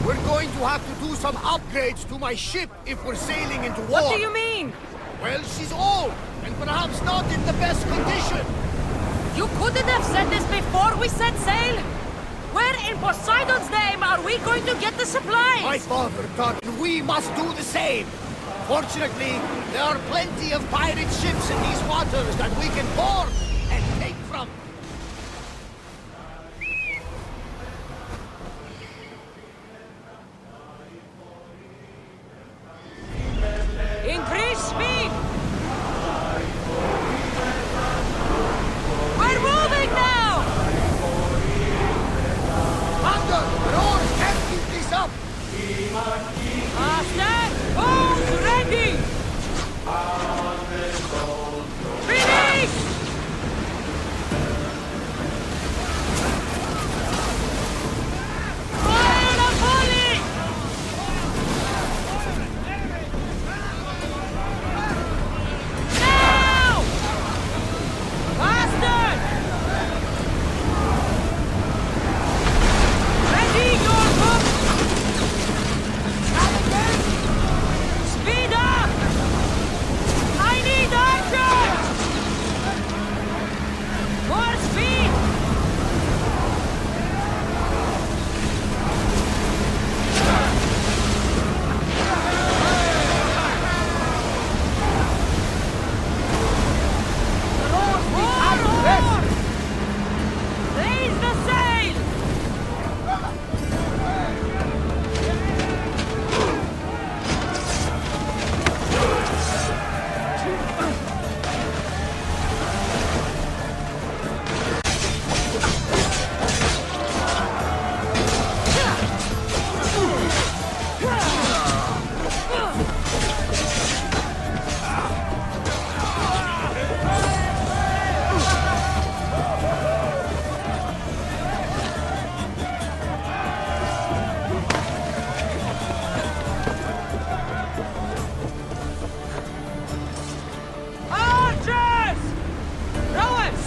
We're going to have to do some upgrades to my ship if we're sailing into war. What do you mean? Well, she's old, and perhaps not in the best condition. You couldn't have said this before we set sail? Where in Poseidon's name are we going to get the supplies? My father thought we must do the same. Fortunately, there are plenty of pirate ships in these waters that we can board and take from. Increase speed! We're moving now! Thunder! Roars can't keep this up! Faster! Boats ready! Finish! Fire the volley! Now! Faster! Ready your boat! Speed up! I need archers! More speed! More! Raise the sail! Archers! Rowers!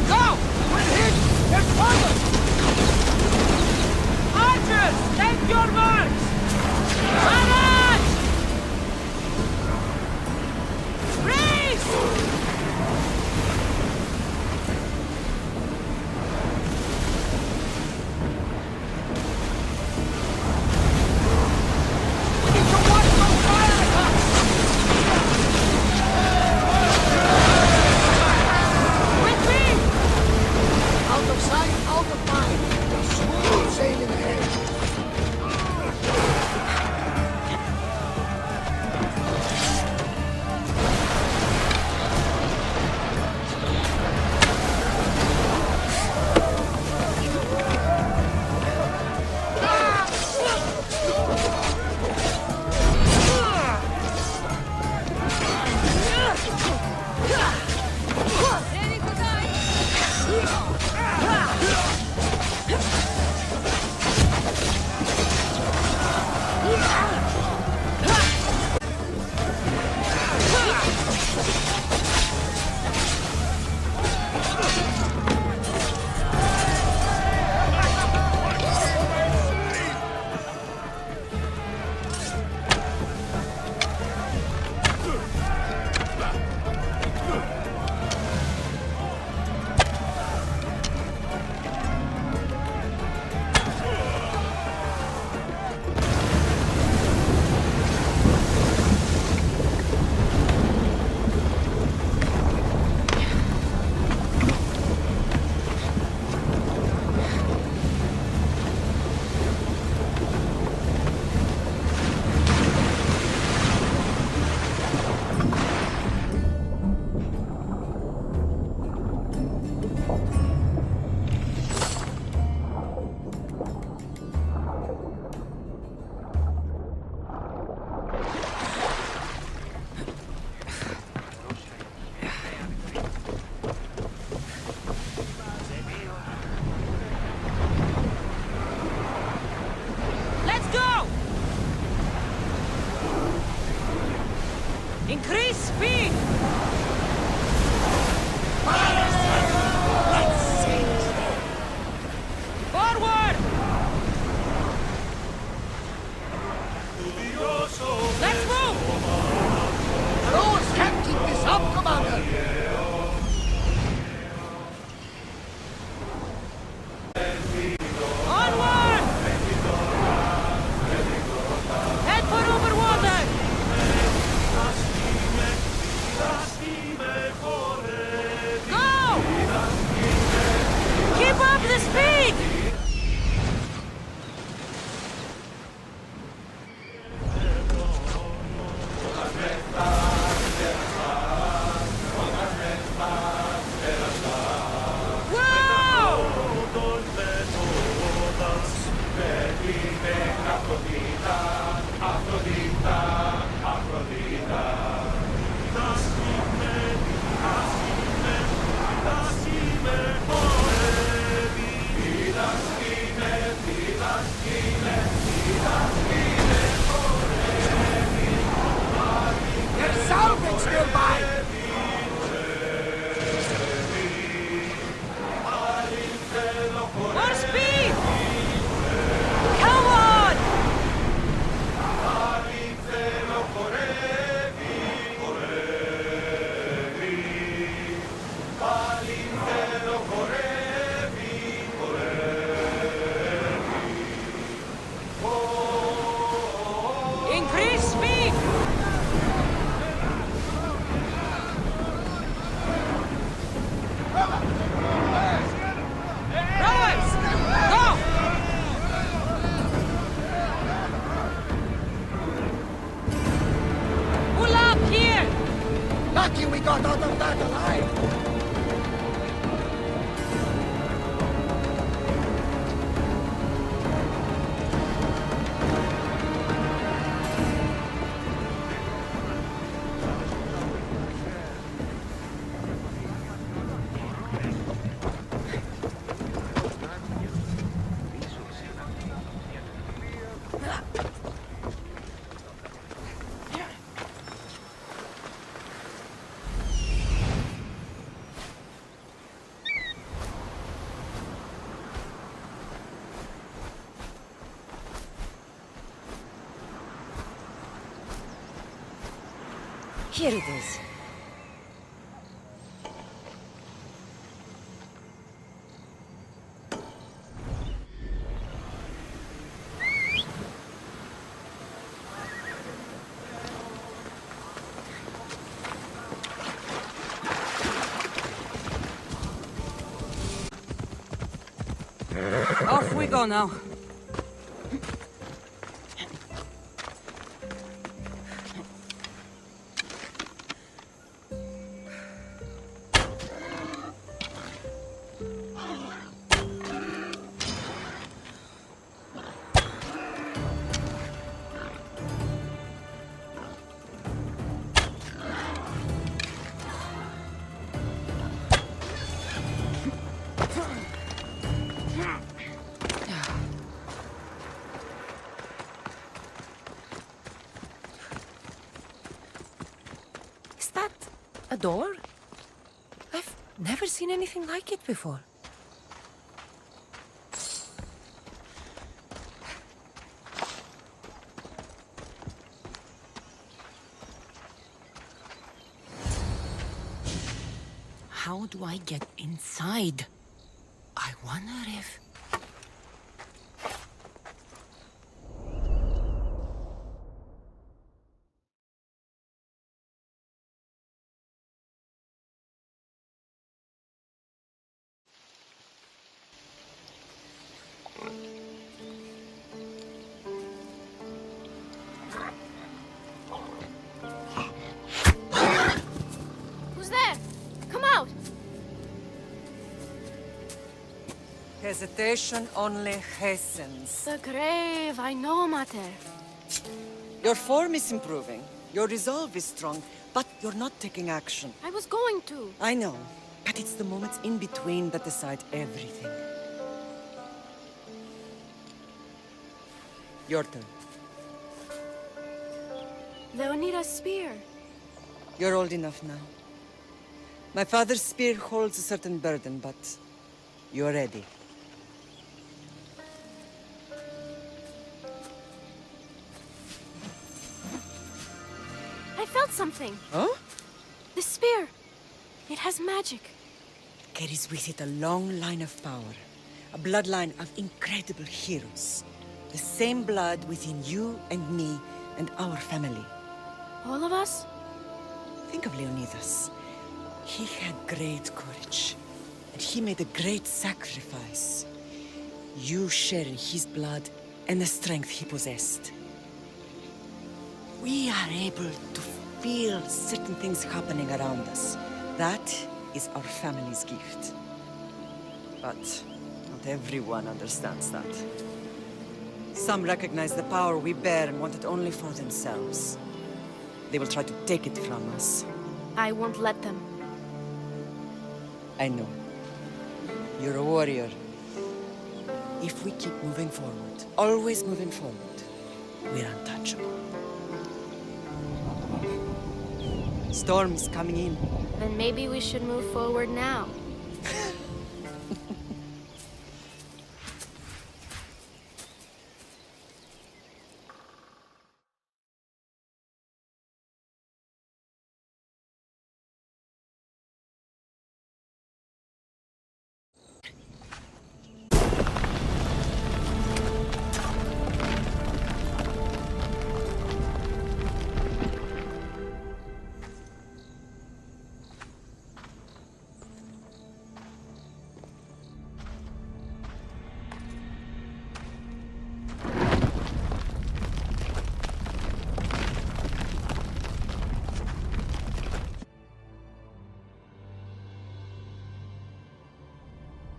Go! We're hit! They're coming! Archers! Take your marks! Barrage! Race! We need to watch those fire attacks! With me! Out of sight, out of mind. Smooth sailing ahead. Increase speed! Let's seize them! Forward! Let's move! Those can't keep this up, Commander! Onward! Head for over water! Go! Keep up the speed! There's salvage nearby! More speed! Come on! Increase speed! Rowers! Go! Pull up here! Lucky we got out of that alive! Here it is. Off we go now. Is that a door? I've never seen anything like it before. How do I get inside? I wonder if... Who's there? Come out! Hesitation only hastens. The grave, I know, Mater. Your form is improving. Your resolve is strong, but you're not taking action. I was going to. I know, but it's the moments in between that decide everything. Your turn. Leonida's spear. You're old enough now. My father's spear holds a certain burden, but you're ready. I felt something. Huh? The spear. It has magic. Carries with it a long line of power. A bloodline of incredible heroes. The same blood within you and me and our family. All of us? Think of Leonidas. He had great courage. And he made a great sacrifice. You share in his blood and the strength he possessed. We are able to feel certain things happening around us. That is our family's gift. But not everyone understands that. Some recognize the power we bear and want it only for themselves. They will try to take it from us. I won't let them. I know. You're a warrior. If we keep moving forward, always moving forward, we're untouchable. Storm's coming in. Then maybe we should move forward now.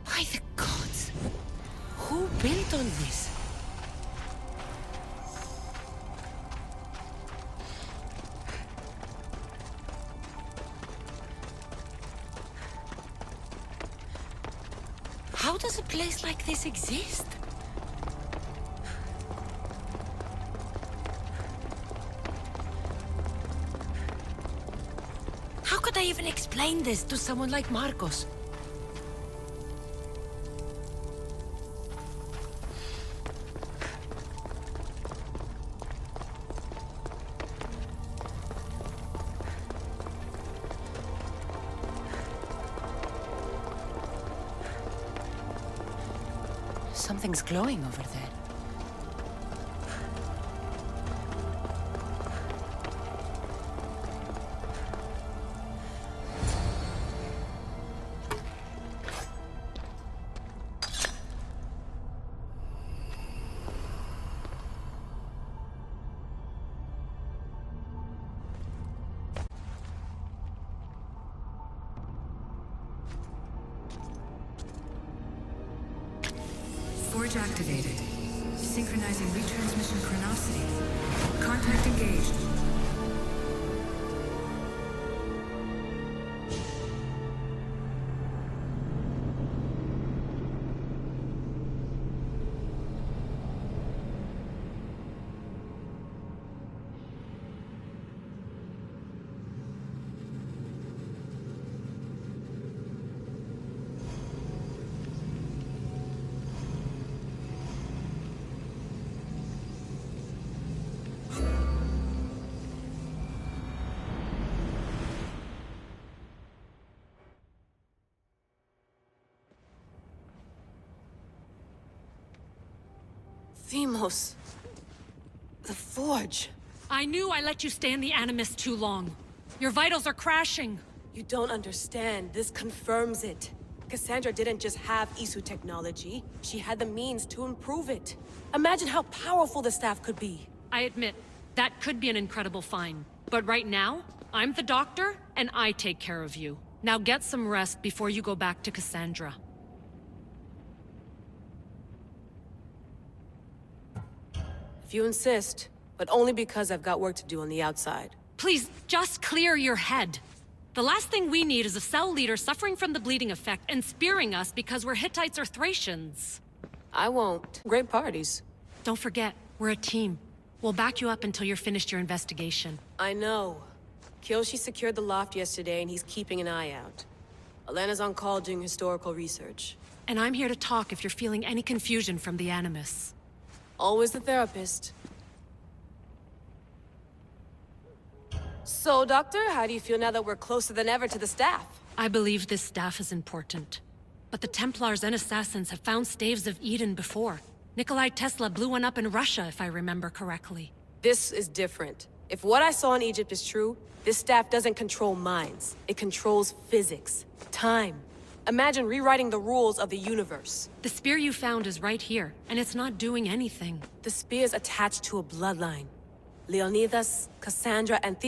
By the gods! Who built on this? How does a place like this exist? How could I even explain this to someone like Marcos? Something's glowing over there. Forge activated. Synchronizing retransmission chronicity. Contact engaged. Themos. The Forge. I knew I let you stay in the Animus too long. Your vitals are crashing. You don't understand. This confirms it. Kassandra didn't just have Isu technology. She had the means to improve it. Imagine how powerful the staff could be. I admit, that could be an incredible find. But right now, I'm the doctor, and I take care of you. Now get some rest before you go back to Kassandra. If you insist, but only because I've got work to do on the outside. Please, just clear your head. The last thing we need is a cell leader suffering from the bleeding effect and spearing us because we're Hittites or Thracians. I won't. Great parties. Don't forget, we're a team. We'll back you up until you're finished your investigation. I know. Kyoshi secured the loft yesterday and he's keeping an eye out. Elena's on call doing historical research. And I'm here to talk if you're feeling any confusion from the Animus. Always the therapist. So, Doctor, how do you feel now that we're closer than ever to the staff? I believe this staff is important. But the Templars and Assassins have found Staves of Eden before. Nikolai Tesla blew one up in Russia, if I remember correctly. This is different. If what I saw in Egypt is true, this staff doesn't control minds. It controls physics, time. Imagine rewriting the rules of the universe. The spear you found is right here, and it's not doing anything. The spear's attached to a bloodline. Leonidas, Kassandra, and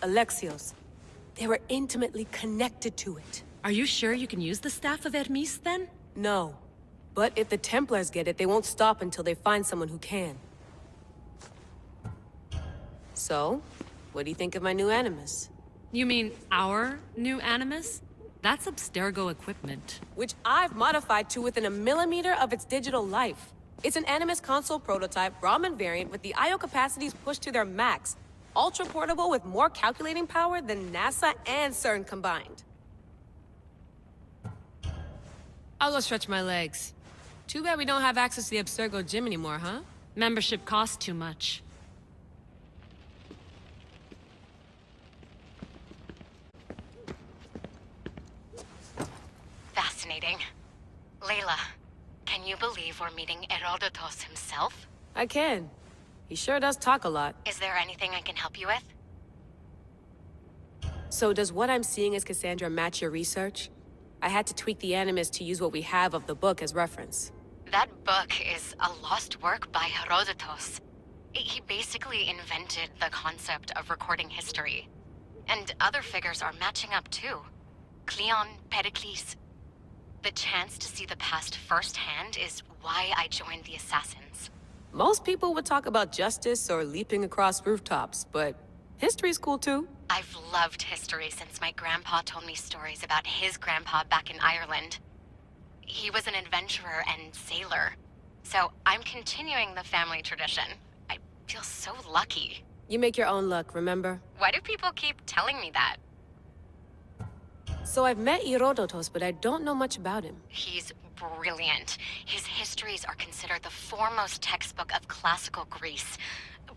Alexios. They were intimately connected to it. Are you sure you can use the Staff of Hermes, then? No. But if the Templars get it, they won't stop until they find someone who can. So, what do you think of my new Animus? You mean our new Animus? That's Abstergo equipment. Which I've modified to within a millimeter of its digital life. It's an Animus console prototype, Brahmin variant with the I/O capacities pushed to their max. Ultra portable with more calculating power than NASA and CERN combined. I'll go stretch my legs. Too bad we don't have access to the Abstergo gym anymore, huh? Membership costs too much. Fascinating. Layla, can you believe we're meeting Herodotus himself? I can. He sure does talk a lot. Is there anything I can help you with? So does what I'm seeing as Kassandra match your research? I had to tweak the Animus to use what we have of the book as reference. That book is a lost work by Herodotus. He basically invented the concept of recording history. And other figures are matching up too. Cleon, Pericles. The chance to see the past firsthand is why I joined the Assassins. Most people would talk about justice or leaping across rooftops, but history's cool too. I've loved history since my grandpa told me stories about his grandpa back in Ireland. He was an adventurer and sailor, so I'm continuing the family tradition. I feel so lucky. You make your own luck, remember? Why do people keep telling me that? So I've met Herodotus, but I don't know much about him. He's brilliant. His histories are considered the foremost textbook of classical Greece.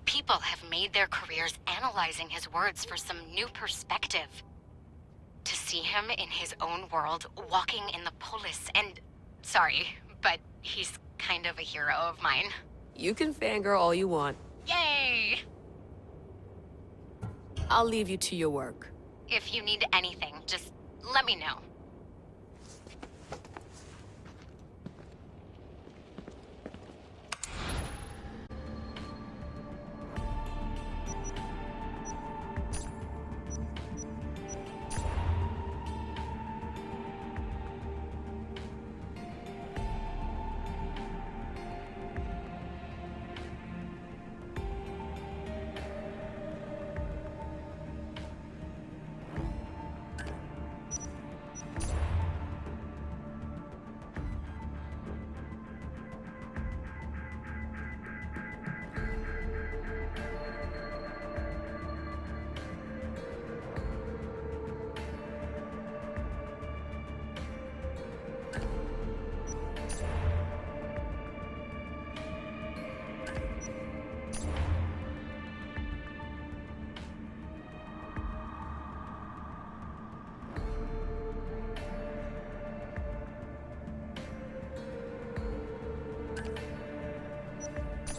People have made their careers analyzing his words for some new perspective. To see him in his own world, walking in the polis, and... Sorry, but he's kind of a hero of mine. You can fangirl all you want. Yay! I'll leave you to your work. If you need anything, just let me know.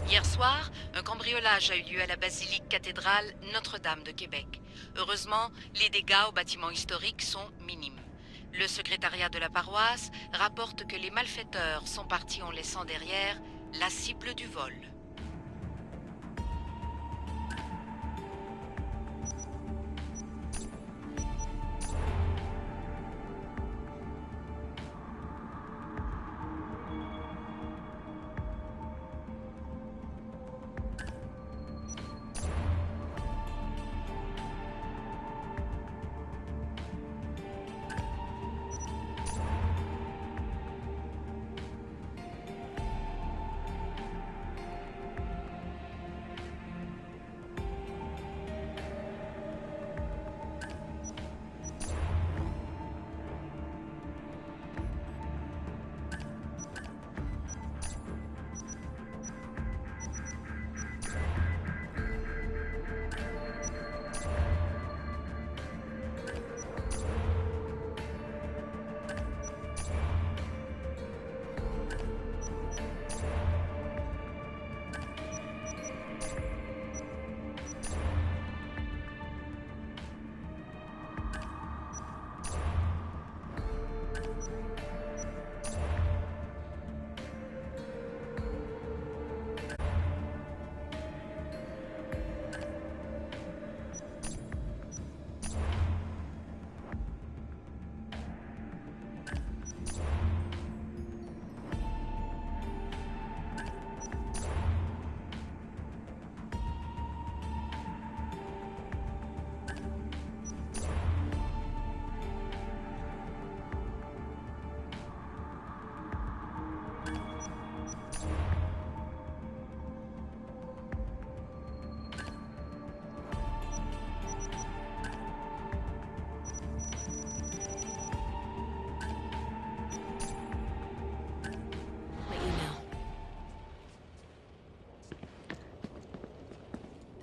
Hier soir, un cambriolage a eu lieu à la basilique cathédrale Notre-Dame de Québec. Heureusement, les dégâts au bâtiment historique sont minimes. Le secrétariat de la paroisse rapporte que les malfaiteurs sont partis en laissant derrière la cible du vol.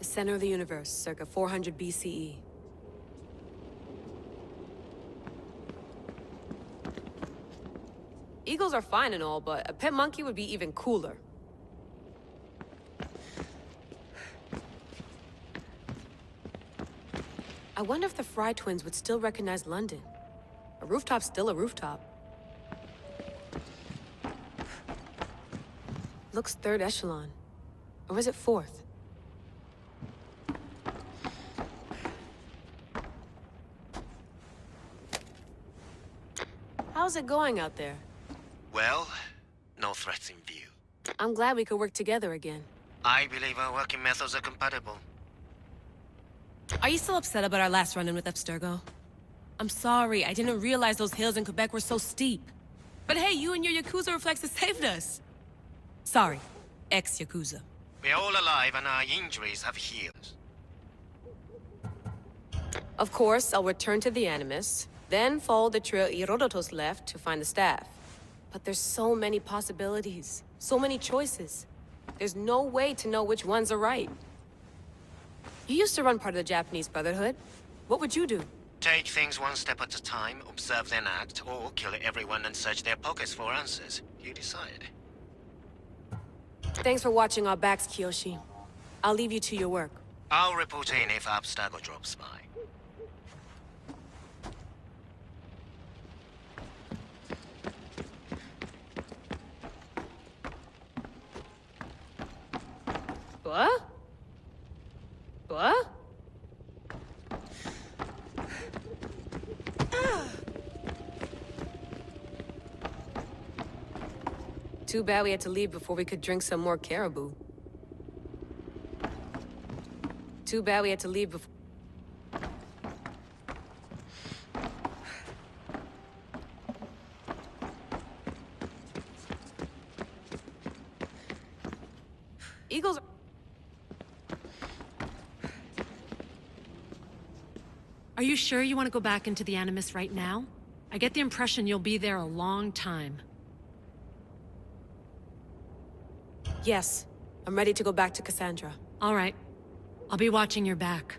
The center of the universe, circa 400 BCE. Eagles are fine and all, but a pet monkey would be even cooler. I wonder if the Fry twins would still recognize London. A rooftop's still a rooftop. Looks third echelon. Or is it fourth? How's it going out there? Well, no threats in view. I'm glad we could work together again. I believe our working methods are compatible. Are you still upset about our last run-in with Abstergo? I'm sorry, I didn't realize those hills in Quebec were so steep. But hey, you and your Yakuza reflexes saved us. Sorry, ex-Yakuza. We're all alive and our injuries have healed. Of course, I'll return to the Animus, then follow the trail Herodotus left to find the staff. But there's so many possibilities, so many choices. There's no way to know which ones are right. You used to run part of the Japanese Brotherhood. What would you do? Take things one step at a time, observe then act, or kill everyone and search their pockets for answers. You decide. Thanks for watching our backs, Kiyoshi. I'll leave you to your work. I'll report in if Abstergo drops by. What? What? Too bad we had to leave before we could drink some more caribou. Too bad we had to leave before... Eagles... Are you sure you want to go back into the Animus right now? I get the impression you'll be there a long time. Yes. I'm ready to go back to Kassandra. All right. I'll be watching your back.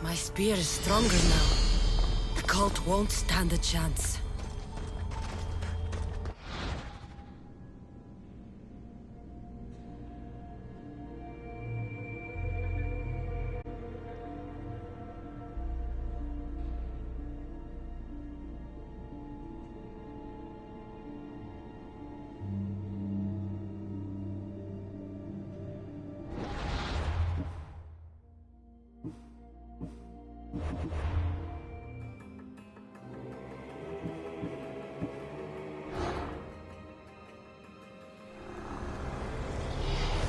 My spear is stronger now. The cult won't stand a chance.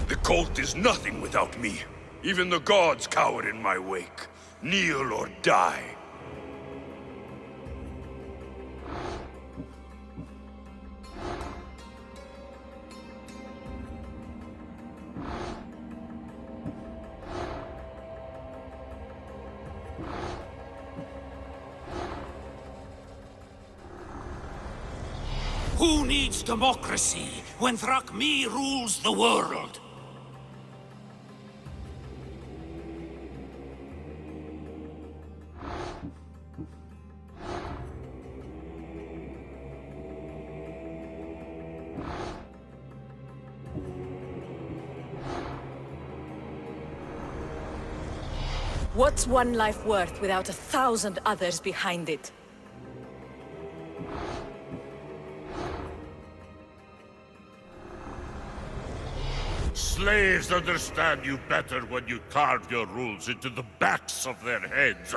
The cult is nothing without me. Even the gods cower in my wake. Kneel or die. Who needs democracy when Thrakmi rules the world? What's one life worth without 1,000 others behind it? Slaves understand you better when you carve your rules into the backs of their heads.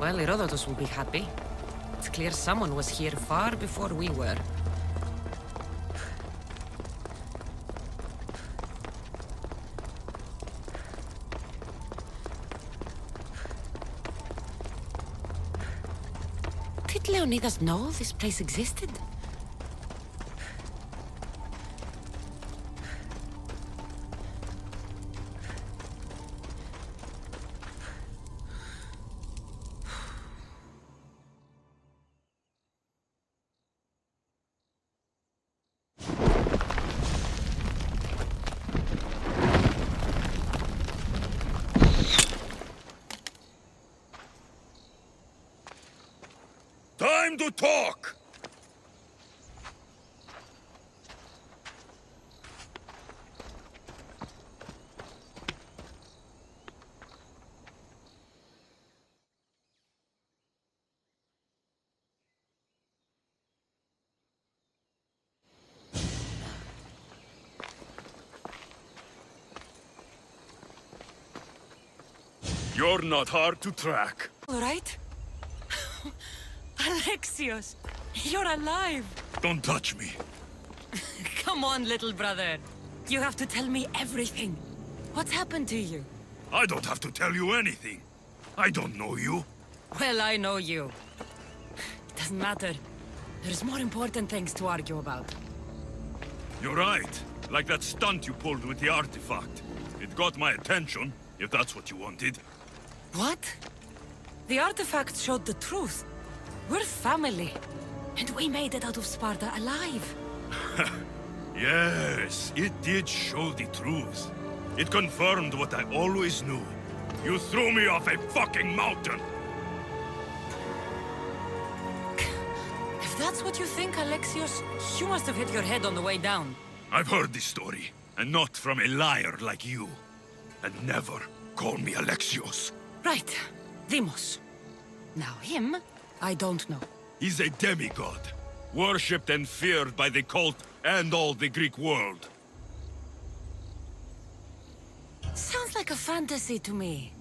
Well, Herodotus will be happy. It's clear someone was here far before we were. Did Leonidas know this place existed? Time to talk! You're not hard to track. All right? Alexios, you're alive! Don't touch me. Come on, little brother. You have to tell me everything. What's happened to you? I don't have to tell you anything. I don't know you. Well, I know you. It doesn't matter. There's more important things to argue about. You're right. Like that stunt you pulled with the artifact. It got my attention, if that's what you wanted. What? The artifact showed the truth. We're family. And we made it out of Sparta alive. Yes, it did show the truth. It confirmed what I always knew. You threw me off a fucking mountain! If that's what you think, Alexios, you must have hit your head on the way down. I've heard this story, and not from a liar like you. And never call me Alexios. Right. Demos. Now him, I don't know. He's a demigod, worshipped and feared by the cult and all the Greek world. Sounds like a fantasy to me.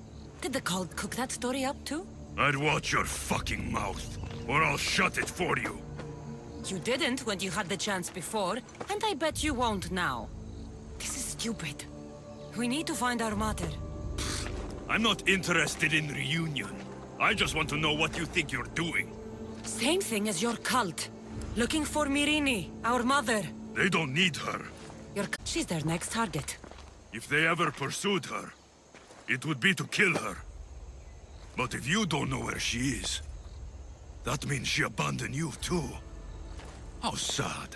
Did the cult cook that story up too? I'd watch your fucking mouth, or I'll shut it for you. You didn't when you had the chance before, and I bet you won't now. This is stupid. We need to find our mother. I'm not interested in reunion. I just want to know what you think you're doing. Same thing as your cult. Looking for Myrine, our mother. They don't need her. She's their next target. If they ever pursued her, it would be to kill her. But if you don't know where she is, that means she abandoned you too. How sad.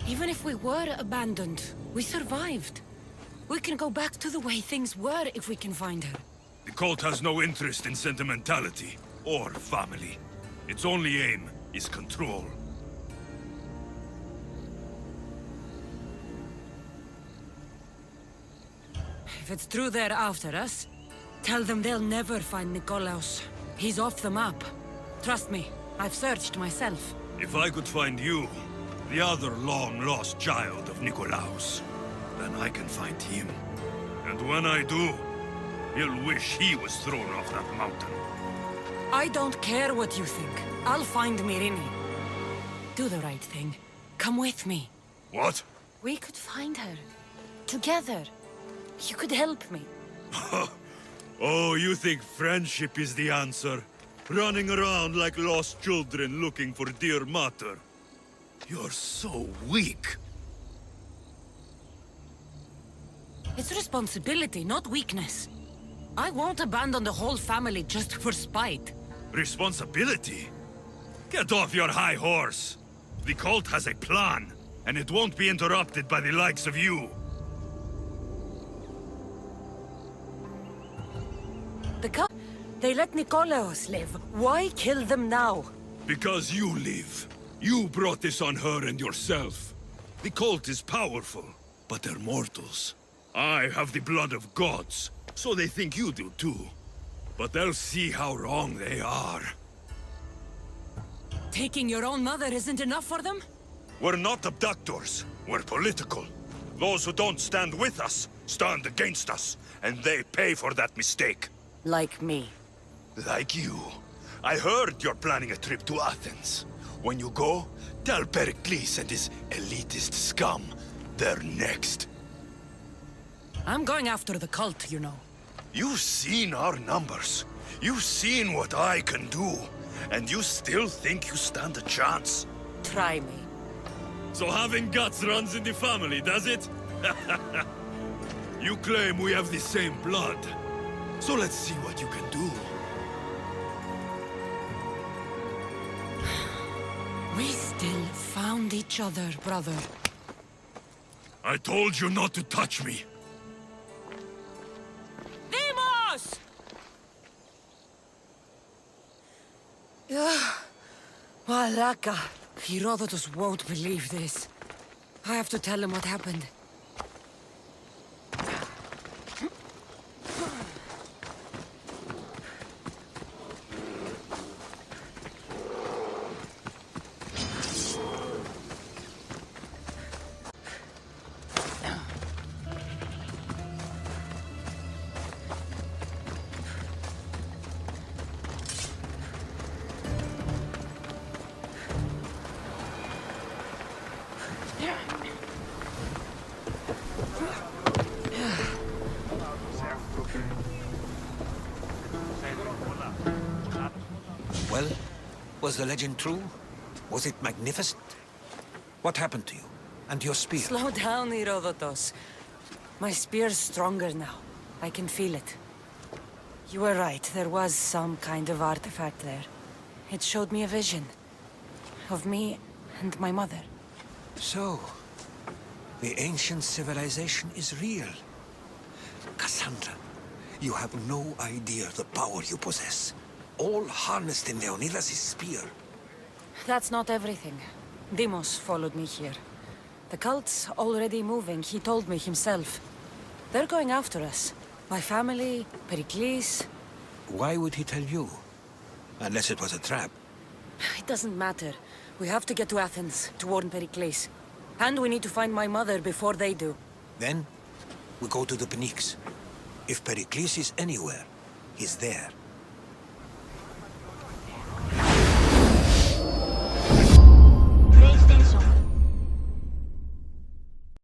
Even if we were abandoned, we survived. We can go back to the way things were if we can find her. The cult has no interest in sentimentality or family. Its only aim is control. If it's true they're after us, tell them they'll never find Nikolaos. He's off the map. Trust me, I've searched myself. If I could find you, the other long-lost child of Nikolaos, then I can find him. And when I do, he'll wish he was thrown off that mountain. I don't care what you think. I'll find Myrine. Do the right thing. Come with me. What? We could find her. Together. You could help me. Oh, you think friendship is the answer? Running around like lost children looking for dear mother. You're so weak. It's responsibility, not weakness. I won't abandon the whole family just for spite. Responsibility? Get off your high horse. The cult has a plan, and it won't be interrupted by the likes of you. The cult... They let Nikolaos live. Why kill them now? Because you live. You brought this on her and yourself. The cult is powerful, but they're mortals. I have the blood of gods, so they think you do too. But they'll see how wrong they are. Taking your own mother isn't enough for them? We're not abductors. We're political. Those who don't stand with us, stand against us. And they pay for that mistake. Like me. Like you. I heard you're planning a trip to Athens. When you go, tell Pericles and his elitist scum they're next. I'm going after the cult, you know. You've seen our numbers. You've seen what I can do. And you still think you stand a chance? Try me. So having guts runs in the family, does it? You claim we have the same blood. So let's see what you can do. We still found each other, brother. I told you not to touch me. Demos! Malaka. Herodotus won't believe this. I have to tell him what happened. Well, was the legend true? Was it magnificent? What happened to you? And your spear? Slow down, Herodotus. My spear's stronger now. I can feel it. You were right, there was some kind of artifact there. It showed me a vision. Of me and my mother. So, the ancient civilization is real. Kassandra, you have no idea the power you possess. All harnessed in Leonidas' spear. That's not everything. Demos followed me here. The cult's already moving, he told me himself. They're going after us. My family, Pericles. Why would he tell you? Unless it was a trap. It doesn't matter. We have to get to Athens to warn Pericles. And we need to find my mother before they do. Then, we go to the Pnyx. If Pericles is anywhere, he's there.